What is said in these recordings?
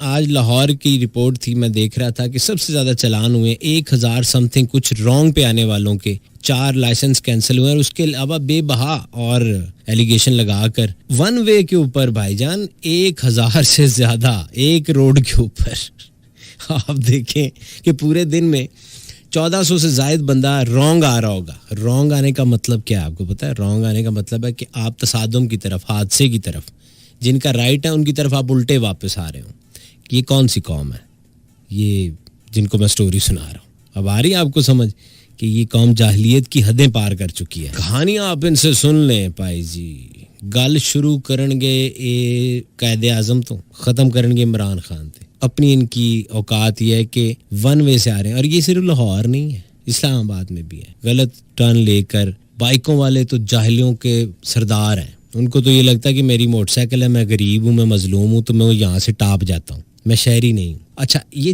आज लाहौर की रिपोर्ट थी, मैं देख रहा था कि सबसे ज़्यादा चलान हुए 1000 समथिंग कुछ रॉन्ग पे आने वालों के, 4 लाइसेंस कैंसिल हुए और उसके अलावा बेबहा और एलिगेशन लगाकर वन वे के ऊपर भाईजान 1000 से ज़्यादा एक रोड के ऊपर। आप देखें कि पूरे दिन में 1400 से ज़ायद बंदा रॉन्ग आ रहा होगा। रॉन्ग आने का मतलब क्या है आपको पता है? रॉन्ग आने का मतलब है कि आप तसादुम की तरफ, हादसे की तरफ, जिनका राइट है उनकी तरफ आप उल्टे वापस आ रहे हो। ये कौन सी कौम है ये जिनको मैं स्टोरी सुना रहा हूँ? अब आ रही है आपको समझ कि ये कौम जाहिलियत की हदें पार कर चुकी है। कहानियां आप इनसे सुन लें पाई जी। गल शुरू करनगे ए कायदे आजम तो ख़त्म करनगे इमरान खान थे। अपनी इनकी औकात ये है कि वन वे से आ रहे हैं। और ये सिर्फ लाहौर नहीं है, इस्लामाबाद में भी है। गलत टर्न लेकर बाइकों वाले तो जाहिलियों के सरदार हैं। उनको तो ये लगता है कि मेरी मोटरसाइकिल है, मैं गरीब हूँ, मैं मजलूम हूँ, तो मैं यहाँ से टाप जाता हूँ, मैं शहरी नहीं हूँ। अच्छा, ये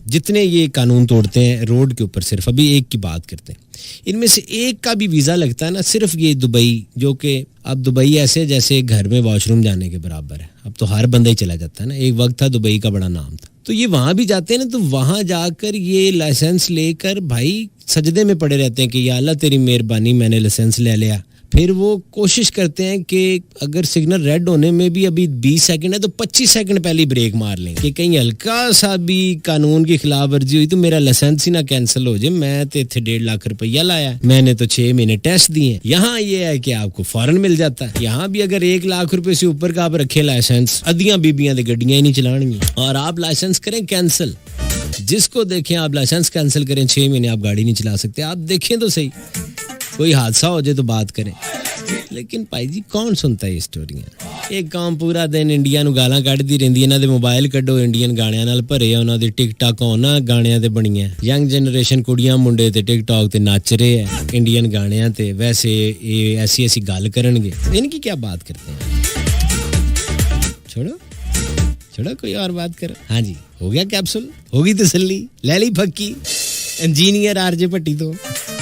जितने ये कानून तोड़ते हैं रोड के ऊपर, सिर्फ अभी एक की बात करते हैं, इनमें से एक का भी वीज़ा लगता है ना, सिर्फ ये दुबई, जो कि अब दुबई ऐसे जैसे घर में वॉशरूम जाने के बराबर है। अब तो हर बंदा ही चला जाता है ना। एक वक्त था दुबई का बड़ा नाम था, तो ये वहाँ भी जाते हैं ना, तो वहाँ जाकर ये लाइसेंस लेकर भाई सजदे में पड़े रहते हैं कि या अल्लाह तेरी मेहरबानी मैंने लाइसेंस ले लिया। फिर वो कोशिश करते हैं कि अगर सिग्नल रेड होने में भी अभी 20 सेकंड है तो 25 सेकंड पहले ब्रेक मार लेंगे कि कहीं हल्का सा भी कानून की खिलाफ वर्जी हुई तो मेरा लाइसेंस ही ना कैंसिल हो जाए। मैं तो इतने 1.5 लाख रुपया लाया, मैंने तो 6 महीने टेस्ट दिए। यहाँ ये है कि आपको फौरन मिल जाता है। यहाँ भी अगर 1 लाख रुपए से ऊपर का आप रखे लाइसेंस, अद्धियां बीबियां तो गड्डियां ही नहीं चलानी और आप लाइसेंस करें कैंसिल। जिसको देखें आप लाइसेंस कैंसिल करें, 6 महीने आप गाड़ी नहीं चला सकते। आप देखें तो सही, कोई हादसा हो जाए तो बात करें। लेकिन भाई जी कौन सुनता है ये स्टोरियां? एक काम पूरा दिन इंडिया ਨੂੰ ਗਾਲਾਂ ਕੱਢਦੀ ਰਹਿੰਦੀ, ਇਹਨਾਂ ਦੇ ਮੋਬਾਈਲ ਕੱਢੋ, ਇੰਡੀਅਨ ਗਾਣਿਆਂ ਨਾਲ ਭਰੇ ਆ, ਉਹਨਾਂ ਦੇ ਟਿਕਟਾਕ ਉਹਨਾਂ ਗਾਣਿਆਂ ਤੇ ਬਣੀਆਂ। ਯੰਗ ਜਨਰੇਸ਼ਨ ਕੁੜੀਆਂ ਮੁੰਡੇ ਤੇ ਟਿਕਟੌਕ ਤੇ ਨੱਚ ਰਹੇ ਆ ਇੰਡੀਅਨ ਗਾਣਿਆਂ ਤੇ। वैसे ये ऐसी ऐसी गल करनगे, इनकी क्या बात करते हैं? छोड़ो कोई और बात करो। हाँ जी, हो गया कैप्सूल, होगी तसल्ली, ले ली फक्की इंजीनियर आरजे भट्टी तो।